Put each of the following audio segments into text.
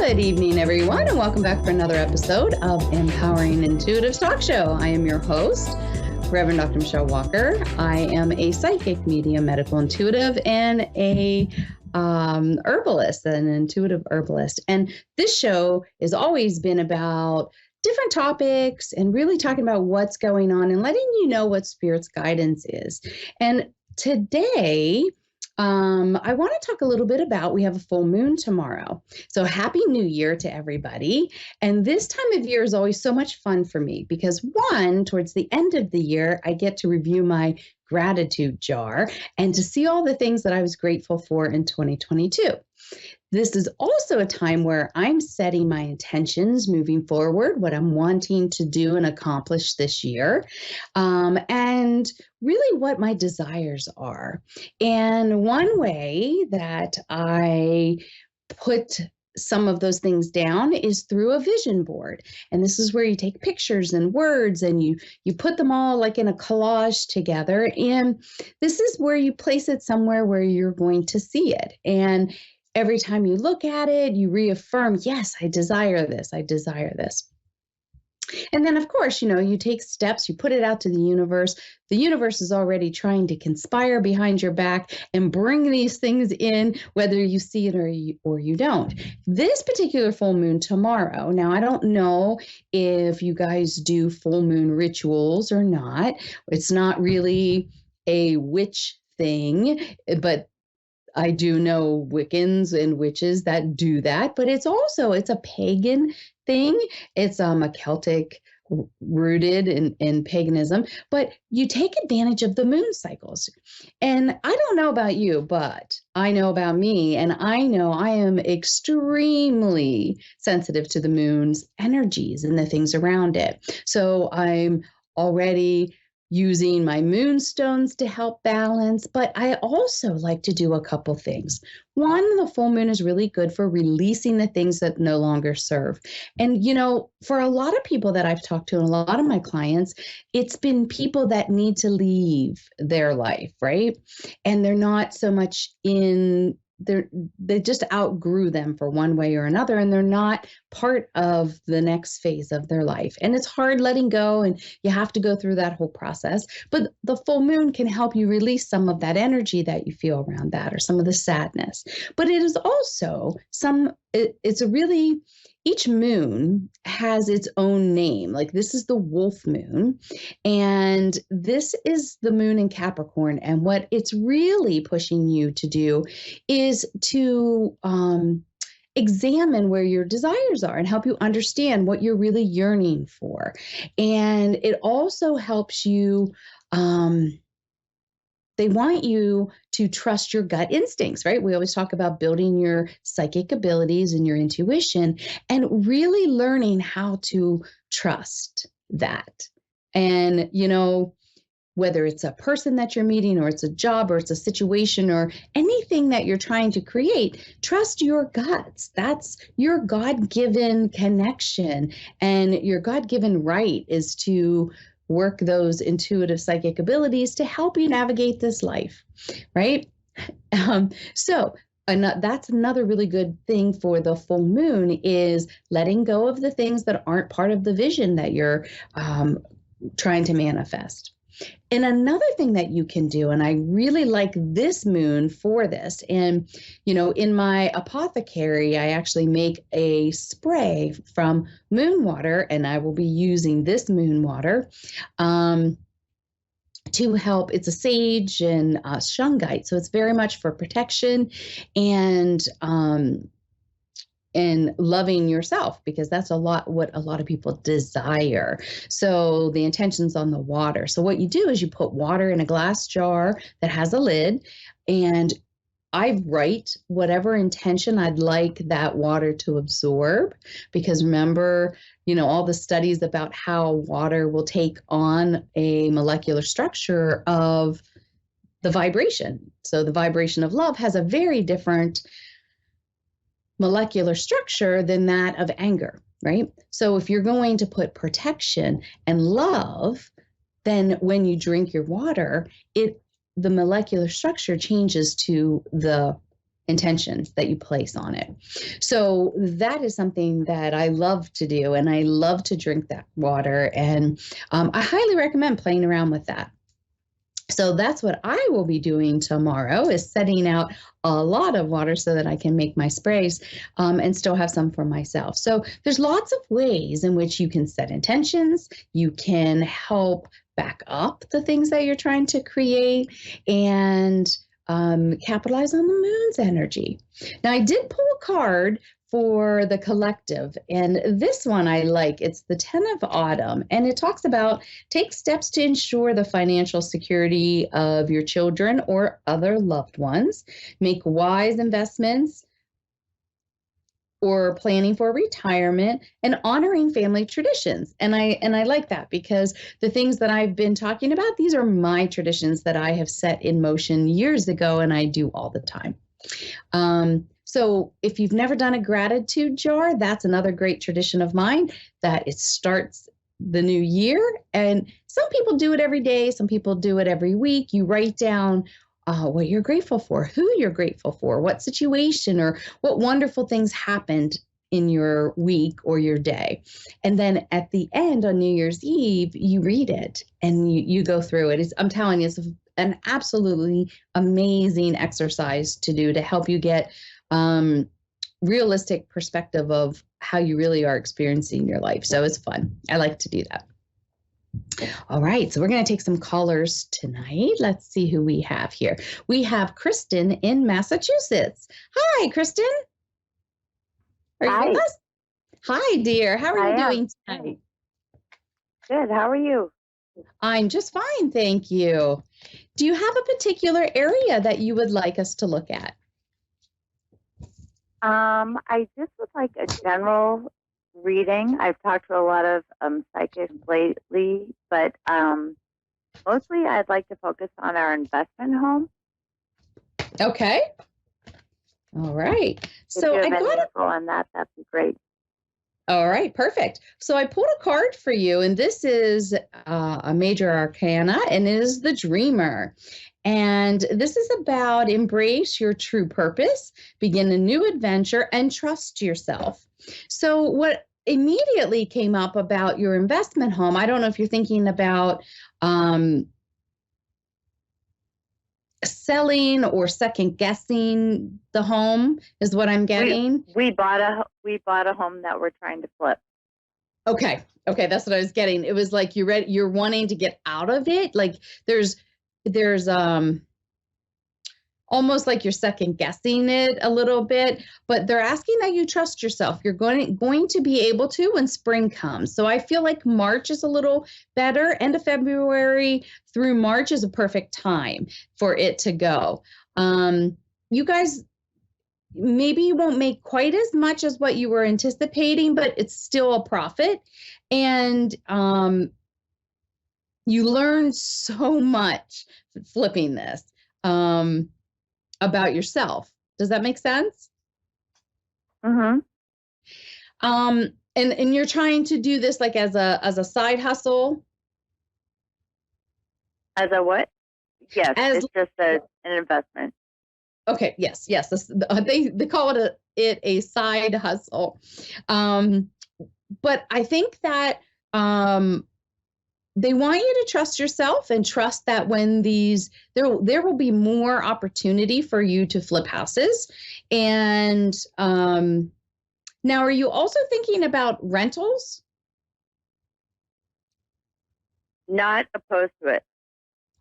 Good evening, everyone, and welcome back for another episode of Empowering Intuitives Talk Show. I am your host, Reverend Dr. Michelle Walker. I am a psychic, medium, medical intuitive, and a herbalist, an intuitive herbalist. And this show has always been about different topics and really talking about what's going on and letting you know what Spirit's guidance is. And today, I want to talk a little bit about, we have a full moon tomorrow. So happy New Year to everybody. And this time of year is always so much fun for me because one, towards the end of the year, I get to review my gratitude jar and to see all the things that I was grateful for in 2022. This is also a time where I'm setting my intentions moving forward, what I'm wanting to do and accomplish this year, and really what my desires are. And one way that I put some of those things down is through a vision board. And this is where you take pictures and words and you put them all like in a collage together. And this is where you place it somewhere where you're going to see it. And every time you look at it, you reaffirm, yes, I desire this. I desire this. And then, of course, you take steps, you put it out to the universe. The universe is already trying to conspire behind your back and bring these things in, whether you see it or you don't. This particular full moon tomorrow, now I don't know if you guys do full moon rituals or not. It's not really a witch thing, but I do know Wiccans and witches that do that, but it's a pagan thing. It's a Celtic rooted in paganism, but you take advantage of the moon cycles. And I don't know about you, but I know about me, and I know I am extremely sensitive to the moon's energies and the things around it. So I'm already using my moonstones to help balance, but I also like to do a couple things. One, the full moon is really good for releasing the things that no longer serve. And, for a lot of people that I've talked to and a lot of my clients, it's been people that need to leave their life, right? And they're not so much they just outgrew them for one way or another, and they're not part of the next phase of their life. And it's hard letting go, and you have to go through that whole process. But the full moon can help you release some of that energy that you feel around that, or some of the sadness. But it is also each moon has its own name. Like this is the wolf moon, and this is the moon in Capricorn. And what it's really pushing you to do is to examine where your desires are and help you understand what you're really yearning for. And it also helps you, they want you to trust your gut instincts, right? We always talk about building your psychic abilities and your intuition and really learning how to trust that. And, whether it's a person that you're meeting or it's a job or it's a situation or anything that you're trying to create, trust your guts. That's your God-given connection, and your God-given right is to work those intuitive psychic abilities to help you navigate this life, right? So that's another really good thing for the full moon is letting go of the things that aren't part of the vision that you're trying to manifest. And another thing that you can do, and I really like this moon for this, and, in my apothecary, I actually make a spray from moon water, and I will be using this moon water to help. It's a sage and shungite, so it's very much for protection and loving yourself, because that's what a lot of people desire. So the intention's on the water. So what you do is you put water in a glass jar that has a lid, and I write whatever intention I'd like that water to absorb, because remember, all the studies about how water will take on a molecular structure of the vibration. So the vibration of love has a very different molecular structure than that of anger, right? So if you're going to put protection and love, then when you drink your water, the molecular structure changes to the intentions that you place on it. So that is something that I love to do, and I love to drink that water, and I highly recommend playing around with that. So that's what I will be doing tomorrow, is setting out a lot of water so that I can make my sprays and still have some for myself. So there's lots of ways in which you can set intentions. You can help back up the things that you're trying to create and capitalize on the moon's energy. Now, I did pull a card for the collective, and this one I like. It's the 10 of Autumn, and it talks about take steps to ensure the financial security of your children or other loved ones, make wise investments or planning for retirement, and honoring family traditions. And I like that, because the things that I've been talking about, these are my traditions that I have set in motion years ago, and I do all the time. So if you've never done a gratitude jar, that's another great tradition of mine, that it starts the new year. And some people do it every day. Some people do it every week. You write down what you're grateful for, who you're grateful for, what situation or what wonderful things happened in your week or your day. And then at the end on New Year's Eve, you read it and you go through it. I'm telling you, it's an absolutely amazing exercise to do to help you get realistic perspective of how you really are experiencing your life. So it's fun. I like to do that. All right, so we're going to take some callers tonight. Let's see who we have here. We have Kristen in Massachusetts. Hi, Kristen. Are you with us? Hi, dear. How are you doing tonight? Good. How are you? I'm just fine, thank you. Do you have a particular area that you would like us to look at? I just would like a general reading. I've talked to a lot of psychics lately, but mostly I'd like to focus on our investment home. Okay. All right. So I got info on that. That'd be great. All right, perfect. So I pulled a card for you, and this is a major arcana, and it is the Dreamer. And this is about embrace your true purpose, begin a new adventure, and trust yourself. So what immediately came up about your investment home, I don't know if you're thinking about selling or second guessing the home is what I'm getting. We bought a home that we're trying to flip. Okay, that's what I was getting. It was like you're wanting to get out of it. Like there's almost like you're second guessing it a little bit, but they're asking that you trust yourself. You're going to be able to when spring comes. So I feel like March is a little better. End of February through March is a perfect time for it to go. You guys, maybe you won't make quite as much as what you were anticipating, but it's still a profit. And you learn so much flipping this. About yourself. Does that make sense? Mm-hmm. And you're trying to do this like as a side hustle? As a what? Yes, it's just an investment. Okay, yes. They call it a side hustle. But I think that they want you to trust yourself and trust that when there will be more opportunity for you to flip houses. And now, are you also thinking about rentals? Not opposed to it.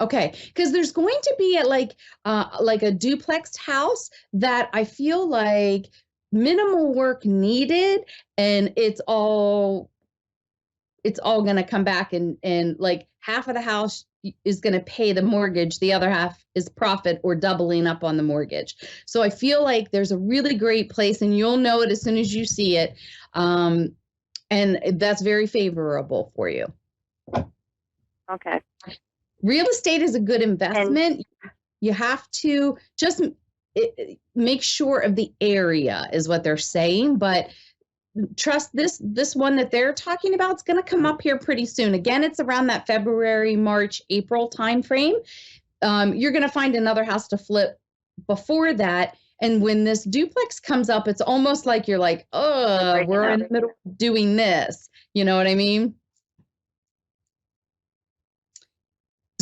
Okay, because there's going to be like a duplex house that I feel like minimal work needed, and it's all going to come back and like half of the house is going to pay the mortgage. The other half is profit or doubling up on the mortgage. So I feel like there's a really great place, and you'll know it as soon as you see it. And that's very favorable for you. Okay. Real estate is a good investment. You have to just make sure of the area is what they're saying, but trust this one that they're talking about is going to come up here pretty soon. Again, it's around that February, March, April timeframe. You're going to find another house to flip before that. And when this duplex comes up, it's almost like you're like, oh, we're in the middle of doing this. You know what I mean?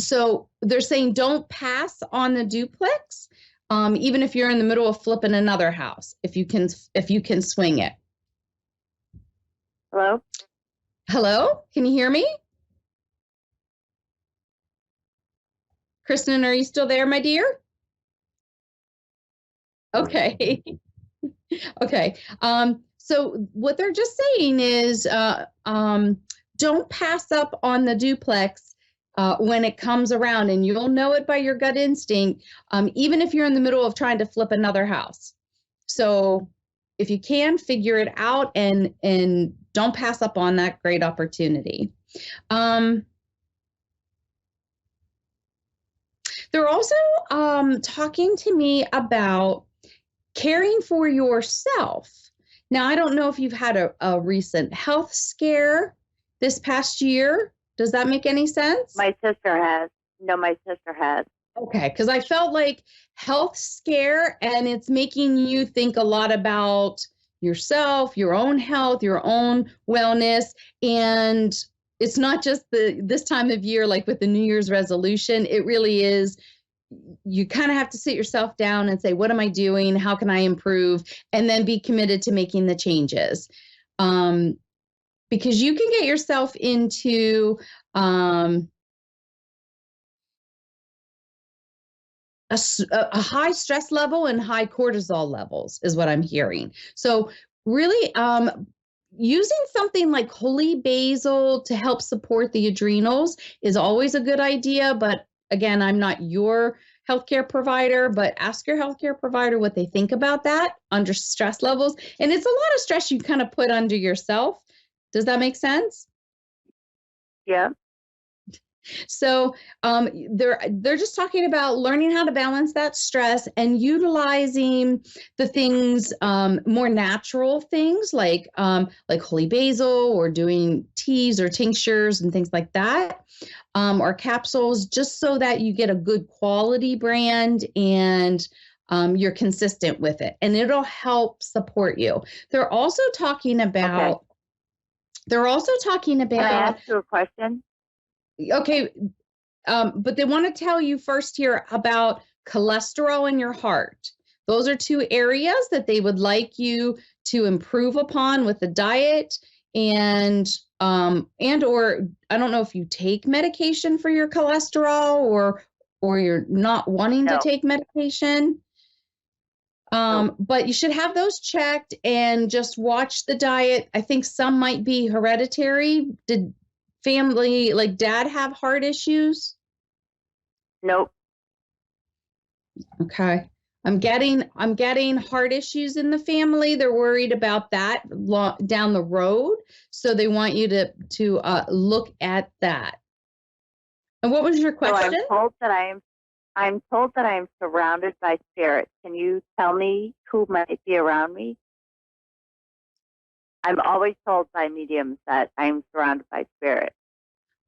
So they're saying don't pass on the duplex, even if you're in the middle of flipping another house, if you can swing it. Hello? Hello? Can you hear me? Kristen, are you still there, my dear? Okay. Okay. So what they're just saying is don't pass up on the duplex when it comes around, and you'll know it by your gut instinct, even if you're in the middle of trying to flip another house. So if you can, figure it out and don't pass up on that great opportunity. They're also talking to me about caring for yourself. Now, I don't know if you've had a recent health scare this past year. Does that make any sense? My sister has. No, my sister has. Okay, because I felt like health scare, and it's making you think a lot about yourself, your own health, your own wellness, and it's not just this time of year, like with the New Year's resolution. It really is. You kind of have to sit yourself down and say, what am I doing? How can I improve? And then be committed to making the changes. Because you can get yourself into a high stress level and high cortisol levels is what I'm hearing. So really using something like holy basil to help support the adrenals is always a good idea. But again, I'm not your healthcare provider, but ask your healthcare provider what they think about that under stress levels. And it's a lot of stress you kind of put under yourself. Does that make sense? Yeah. So they're just talking about learning how to balance that stress and utilizing the things, more natural things like holy basil, or doing teas or tinctures and things like that, or capsules, just so that you get a good quality brand and you're consistent with it, and it'll help support you. They're also talking about. Okay. They're also talking about. Can I ask you a question? Okay, but they want to tell you first here about cholesterol in your heart. Those are two areas that they would like you to improve upon with the diet, and or I don't know if you take medication for your cholesterol, or you're not wanting to take medication. But you should have those checked and just watch the diet. I think some might be hereditary. Did family, like dad, have heart issues? Nope. Okay. I'm getting heart issues in the family. They're worried about that down the road. So they want you to look at that. And what was your question? So I'm told that I am surrounded by spirits. Can you tell me who might be around me? I'm always told by mediums that I'm surrounded by spirits.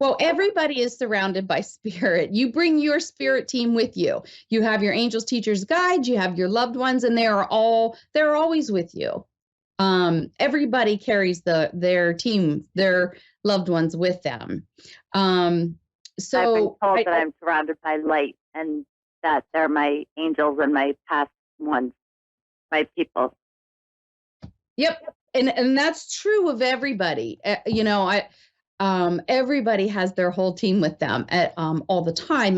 Well, everybody is surrounded by spirit. You bring your spirit team with you. You have your angels, teachers, guides, you have your loved ones, and they're always with you. Everybody carries their team, their loved ones with them. So I've been told that I'm surrounded by light, and that they're my angels and my past ones, my people. Yep. And that's true of everybody. Everybody has their whole team with them all the time.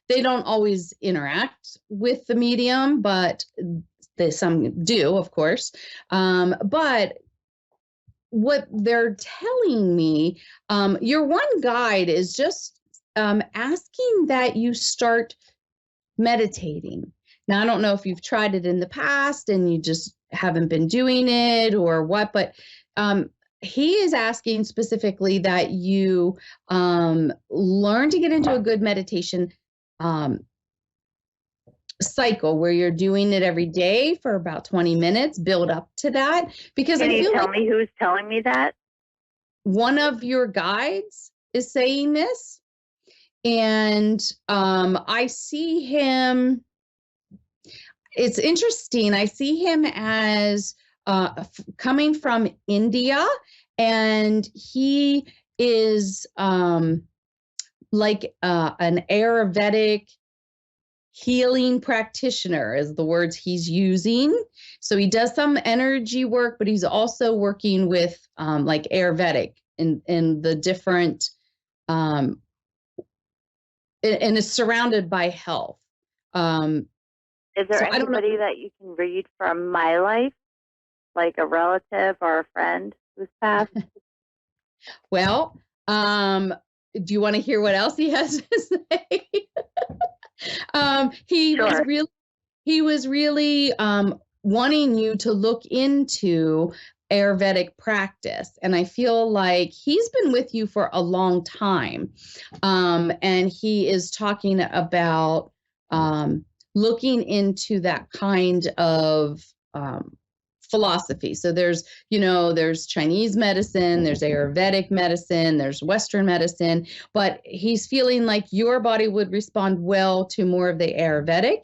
They don't always interact with the medium, but some do, of course. But what they're telling me, your one guide is just asking that you start meditating. Now, I don't know if you've tried it in the past and you just haven't been doing it or what, but he is asking specifically that you learn to get into a good meditation cycle where you're doing it every day for about 20 minutes, build up to that. Because Can you tell me who's telling me that? One of your guides is saying this. And I see him, it's interesting. I see him as coming from India, and he is like an Ayurvedic healing practitioner is the words he's using. So he does some energy work, but he's also working with like Ayurvedic in the different and is surrounded by health. Is there So I don't know. anybody that you can read from my life, like a relative or a friend who's passed? Well, do you want to hear what else he has to say? Sure. He was really wanting you to look into Ayurvedic practice. And I feel like he's been with you for a long time. And he is talking about looking into that kind of philosophy. So there's Chinese medicine, there's Ayurvedic medicine, there's Western medicine, but he's feeling like your body would respond well to more of the Ayurvedic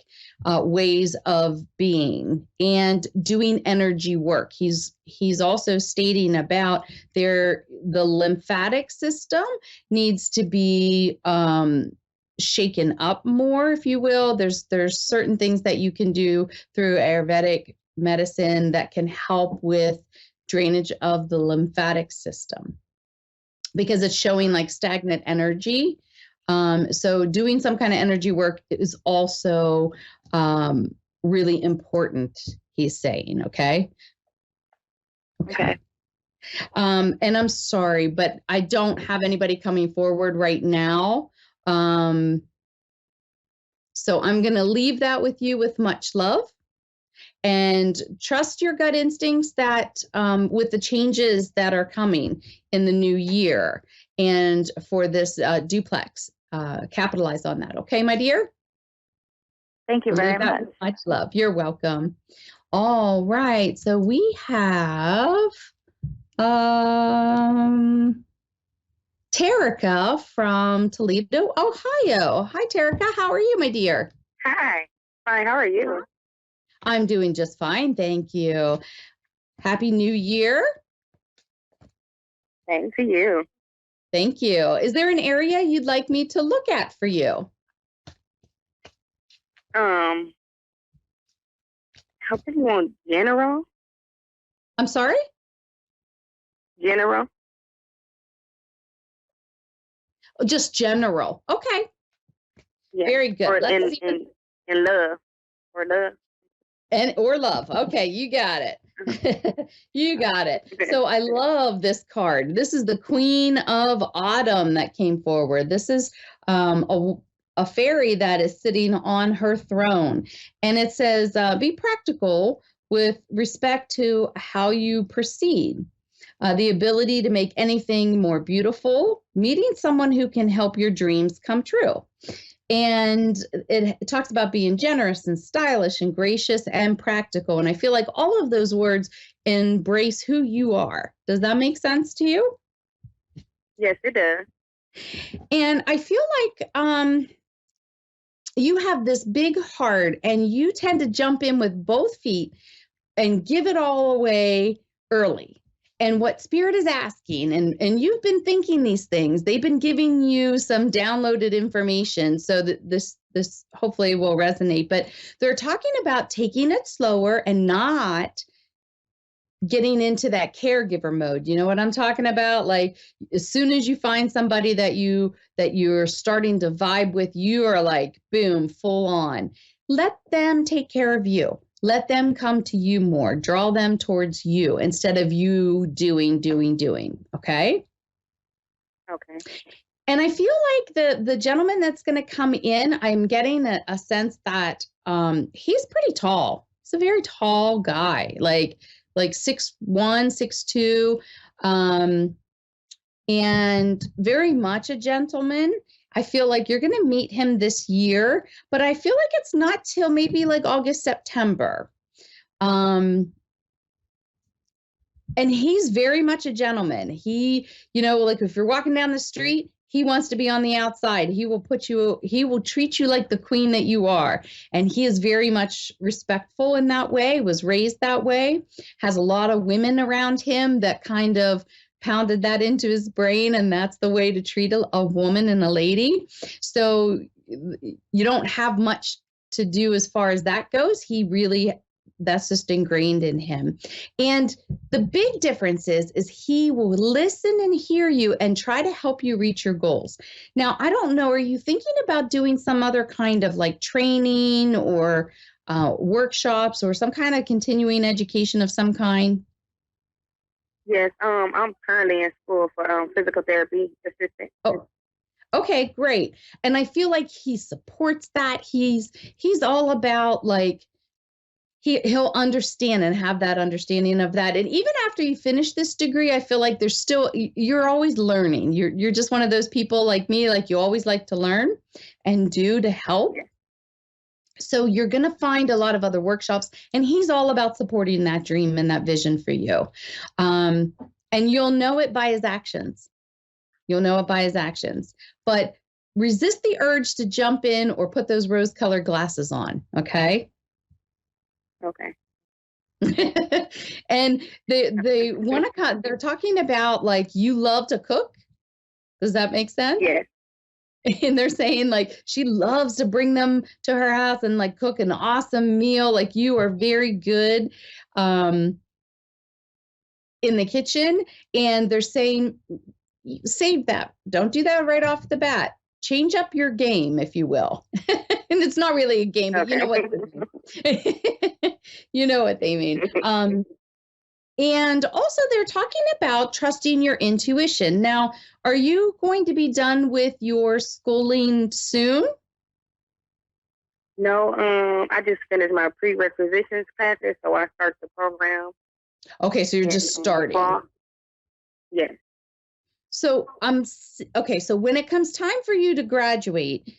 ways of being and doing energy work. He's also stating about the lymphatic system needs to be shaken up more, if you will. There's certain things that you can do through Ayurvedic medicine that can help with drainage of the lymphatic system because it's showing like stagnant energy. So doing some kind of energy work is also really important, he's saying. Okay. And I'm sorry, but I don't have anybody coming forward right now. So I'm going to leave that with you with much love. And trust your gut instincts that with the changes that are coming in the new year and for this duplex, capitalize on that. Okay, my dear? Thank you very much. Much love. You're welcome. All right. So we have Terica from Toledo, Ohio. Hi, Terica. How are you, my dear? Hi. Fine. How are you? I'm doing just fine. Thank you. Happy New Year. Same to you. Thank you. Is there an area you'd like me to look at for you? How do you want general? I'm sorry? General? Just general. Okay. Yeah. Very good. Or Let's in love. Or love. Or love. Okay, you got it. You got it. So I love this card. This is the Queen of Autumn that came forward. This is a fairy that is sitting on her throne. And it says, be practical with respect to how you proceed. The ability to make anything more beautiful, meeting someone who can help your dreams come true. And it talks about being generous and stylish and gracious and practical. And I feel like all of those words embrace who you are. Does that make sense to you? Yes, it does. And I feel like you have this big heart and you tend to jump in with both feet and give it all away early. And what Spirit is asking, and you've been thinking these things, they've been giving you some downloaded information so that this hopefully will resonate. But they're talking about taking it slower and not getting into that caregiver mode. You know what I'm talking about? Like as soon as you find somebody that you're starting to vibe with, you are like, boom, full on. Let them take care of you. Let them come to you more, draw them towards you instead of you doing. Okay. Okay. And I feel like the gentleman that's going to come in, I'm getting a sense that he's pretty tall. He's a very tall guy, like 6'1", 6'2", and very much a gentleman. I feel like you're going to meet him this year, but I feel like it's not till maybe like August, September. And he's very much a gentleman. He, like if you're walking down the street, He wants to be on the outside. He will treat you like the queen that you are. And he is very much respectful in that way, was raised that way, has a lot of women around him that kind of pounded that into his brain. And that's the way to treat a woman and a lady. So you don't have much to do as far as that goes. That's just ingrained in him. And the big difference is he will listen and hear you and try to help you reach your goals. Now, I don't know, are you thinking about doing some other kind of like training or workshops or some kind of continuing education of some kind? Yes. I'm currently in school for physical therapy assistant. Oh, okay, great. And I feel like he supports that. He's all about like, he'll understand and have that understanding of that. And even after you finish this degree, I feel like you're always learning. You're just one of those people like me, like you always like to learn and do to help. So you're going to find a lot of other workshops, and he's all about supporting that dream and that vision for you. And you'll know it by his actions. But resist the urge to jump in or put those rose-colored glasses on. Okay. Okay. And they're talking about like, you love to cook. Does that make sense? Yes. And they're saying like, she loves to bring them to her house and like cook an awesome meal. Like you are very good in the kitchen. And they're saying, save that. Don't do that right off the bat. Change up your game, if you will. And it's not really a game, but okay. You know what they mean. And also they're talking about trusting your intuition. Now, are you going to be done with your schooling soon? No, I just finished my prerequisitions classes, so I start the program. Okay, so you're just starting. Yes. So so when it comes time for you to graduate,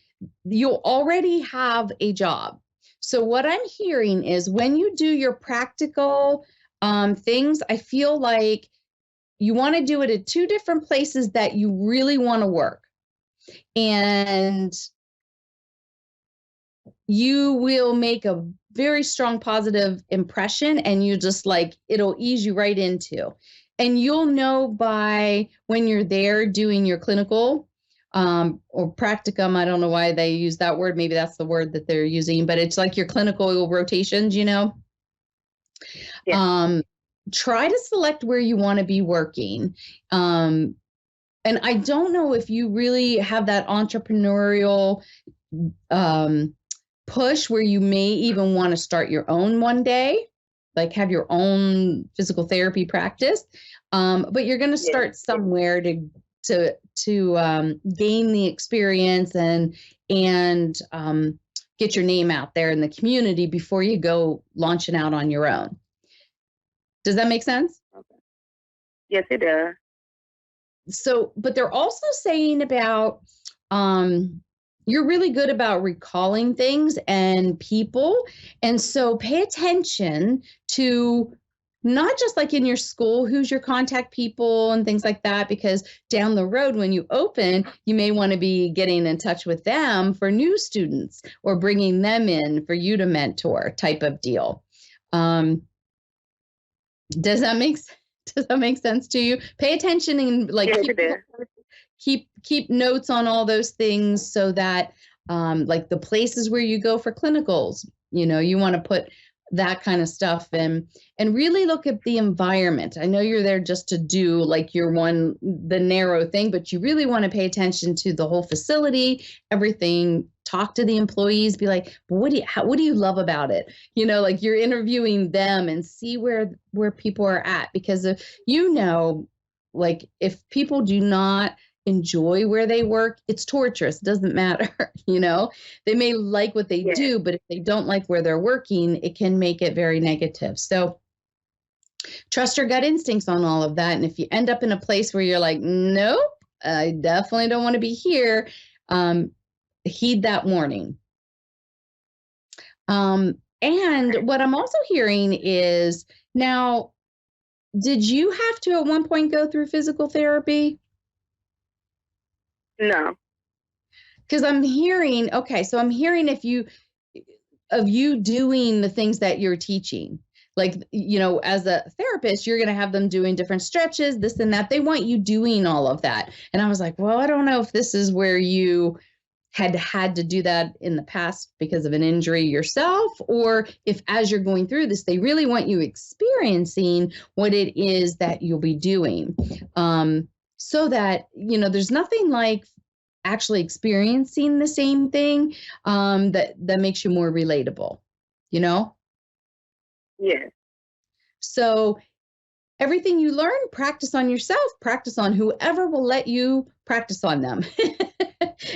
you'll already have a job. So what I'm hearing is when you do your practical things, I feel like you want to do it at two different places that you really want to work. And you will make a very strong positive impression, and you just like, it'll ease you right into. And you'll know by when you're there doing your clinical or practicum. I don't know why they use that word. Maybe that's the word that they're using, but it's like your clinical rotations, you know. Yeah. Try to select where you want to be working. And I don't know if you really have that entrepreneurial push where you may even want to start your own one day, like have your own physical therapy practice. But you're going to start somewhere to gain the experience and get your name out there in the community before you go launching out on your own. Does that make sense? Okay. Yes, it does. So, but they're also saying about, you're really good about recalling things and people. And so pay attention to not just like in your school, who's your contact people and things like that, because down the road when you open, you may want to be getting in touch with them for new students or bringing them in for you to mentor type of deal. Does that make sense to you? Pay attention and like keep notes on all those things so that like the places where you go for clinicals, you know, you want to put that kind of stuff in and really look at the environment. I know you're there just to do like the narrow thing, but you really want to pay attention to the whole facility, everything. Talk to the employees, be like, what do you love about it? You know, like you're interviewing them and see where people are at, because like if people do not enjoy where they work, it's torturous. It doesn't matter. You know, they may like what they do, but if they don't like where they're working, it can make it very negative. So trust your gut instincts on all of that. And if you end up in a place where you're like, nope, I definitely don't want to be here, heed that warning. And what I'm also hearing is, now, did you have to at one point go through physical therapy? No. Because I'm hearing of you doing the things that you're teaching. Like, as a therapist, you're going to have them doing different stretches, this and that. They want you doing all of that. And I was like, well, I don't know if this is where you had to do that in the past because of an injury yourself, or if as you're going through this, they really want you experiencing what it is that you'll be doing. So that, there's nothing like actually experiencing the same thing that makes you more relatable, Yes. So everything you learn, practice on yourself, practice on whoever will let you practice on them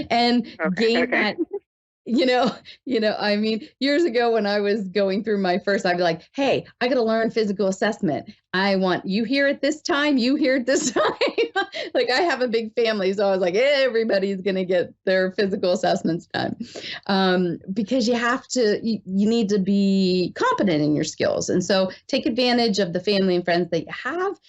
and gain that. I mean, years ago when I was going through my first, I'd be like, hey, I got to learn physical assessment. I want you here at this time, you here at this time. Like, I have a big family. So I was like, everybody's going to get their physical assessments done. Because you need to be competent in your skills. And so take advantage of the family and friends that you have,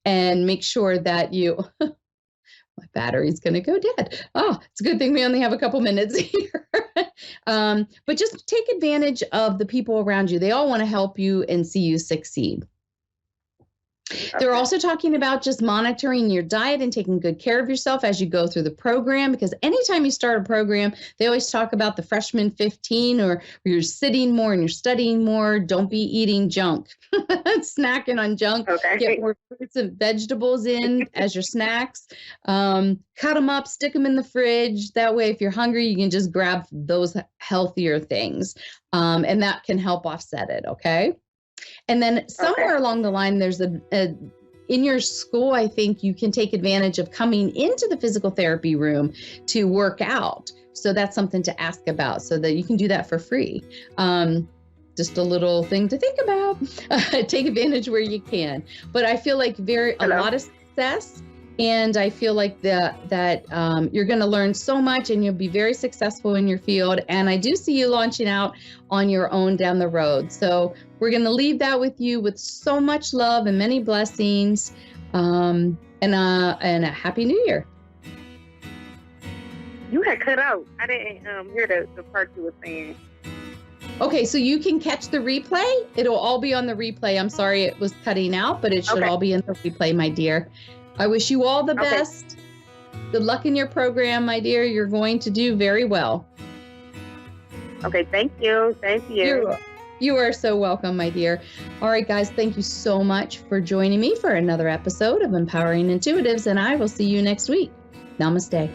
and make sure that you, my battery's going to go dead. Oh, it's a good thing we only have a couple minutes here. But just take advantage of the people around you. They all want to help you and see you succeed. They're also talking about just monitoring your diet and taking good care of yourself as you go through the program, because anytime you start a program, they always talk about the freshman 15, or you're sitting more and you're studying more. Don't be eating junk, snacking on junk. Okay. Get more fruits and vegetables in as your snacks. Cut them up, stick them in the fridge. That way, if you're hungry, you can just grab those healthier things. And that can help offset it. Okay. And then somewhere along the line, there's in your school, I think you can take advantage of coming into the physical therapy room to work out. So that's something to ask about, so that you can do that for free. Just a little thing to think about. Take advantage where you can. But I feel like a lot of success. And I feel like that you're going to learn so much, and you'll be very successful in your field. And I do see you launching out on your own down the road. So we're going to leave that with you with so much love and many blessings, and a Happy New Year. You had cut out. I didn't hear the part you were saying. Okay, so you can catch the replay. It'll all be on the replay. I'm sorry it was cutting out, but it should all be in the replay, my dear. I wish you all the best. Good luck in your program, my dear. You're going to do very well. Okay, thank you. Thank you. You are so welcome, my dear. All right, guys, thank you so much for joining me for another episode of Empowering Intuitives, and I will see you next week. Namaste.